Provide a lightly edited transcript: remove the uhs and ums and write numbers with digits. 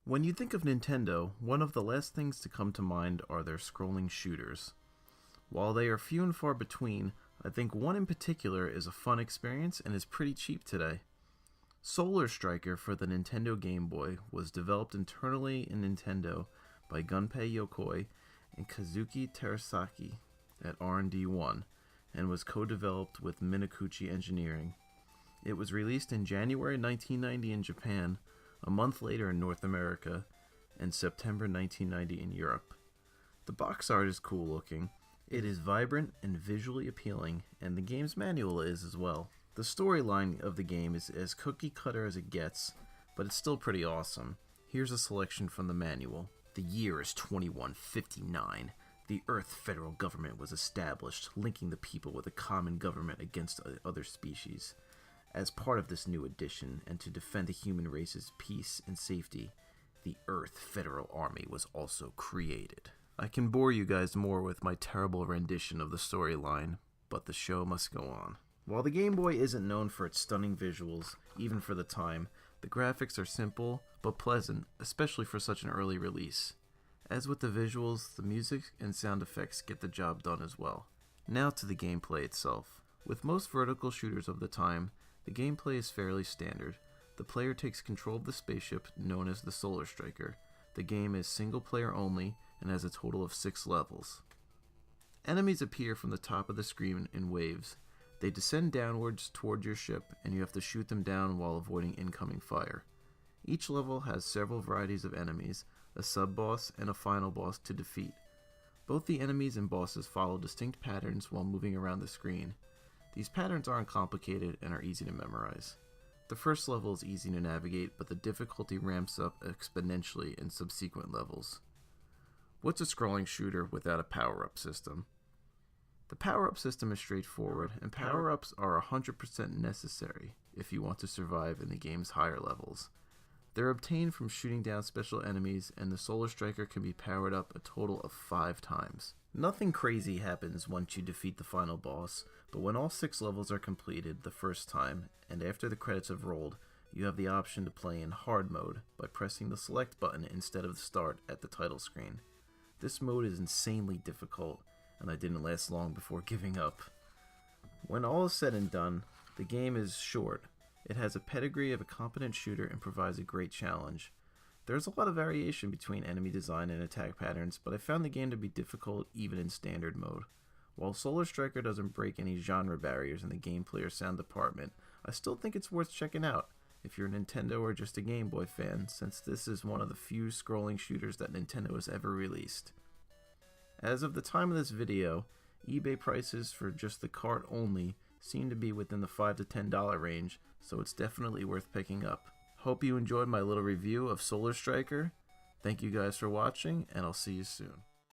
When you think of Nintendo, one of the last things to come to mind are their scrolling shooters. While they are few and far between, I think one in particular is a fun experience and is pretty cheap today. Solar Striker for the Nintendo Game Boy was developed internally in Nintendo by Gunpei Yokoi and Kazuki Terasaki at R&D 1 and was co-developed with Minakuchi Engineering. It was released in January 1990 in Japan, a month later in North America, and September 1990 in Europe. The box art is cool looking, it is vibrant and visually appealing, and the game's manual is as well. The storyline of the game is as cookie cutter as it gets, but it's still pretty awesome. Here's a selection from the manual. The year is 2159. The Earth federal government was established, linking the people with a common government against other species. As part of this new addition, and to defend the human race's peace and safety, the Earth Federal Army was also created. I can bore you guys more with my terrible rendition of the storyline, but the show must go on. While the Game Boy isn't known for its stunning visuals, even for the time, the graphics are simple but pleasant, especially for such an early release. As with the visuals, the music and sound effects get the job done as well. Now to the gameplay itself. With most vertical shooters of the time, the gameplay is fairly standard. The player takes control of the spaceship known as the Solar Striker. The game is single player only and has a total of 6 levels. Enemies appear from the top of the screen in waves. They descend downwards toward your ship and you have to shoot them down while avoiding incoming fire. Each level has several varieties of enemies, a sub-boss and a final boss to defeat. Both the enemies and bosses follow distinct patterns while moving around the screen. These patterns aren't complicated and are easy to memorize. The first level is easy to navigate, but the difficulty ramps up exponentially in subsequent levels. What's a scrolling shooter without a power-up system? The power-up system is straightforward, and power-ups are 100% necessary if you want to survive in the game's higher levels. They're obtained from shooting down special enemies, and the Solar Striker can be powered up a total of 5 times. Nothing crazy happens once you defeat the final boss, but when all 6 levels are completed the first time, and after the credits have rolled, you have the option to play in hard mode by pressing the select button instead of the start at the title screen. This mode is insanely difficult, and I didn't last long before giving up. When all is said and done, the game is short. It has a pedigree of a competent shooter and provides a great challenge. There's a lot of variation between enemy design and attack patterns, but I found the game to be difficult even in standard mode. While Solar Striker doesn't break any genre barriers in the gameplay or sound department, I still think it's worth checking out if you're a Nintendo or just a Game Boy fan, since this is one of the few scrolling shooters that Nintendo has ever released. As of the time of this video, eBay prices for just the cart only seem to be within the $5 to $10 range, so it's definitely worth picking up. Hope you enjoyed my little review of Solar Striker. Thank you guys for watching, and I'll see you soon.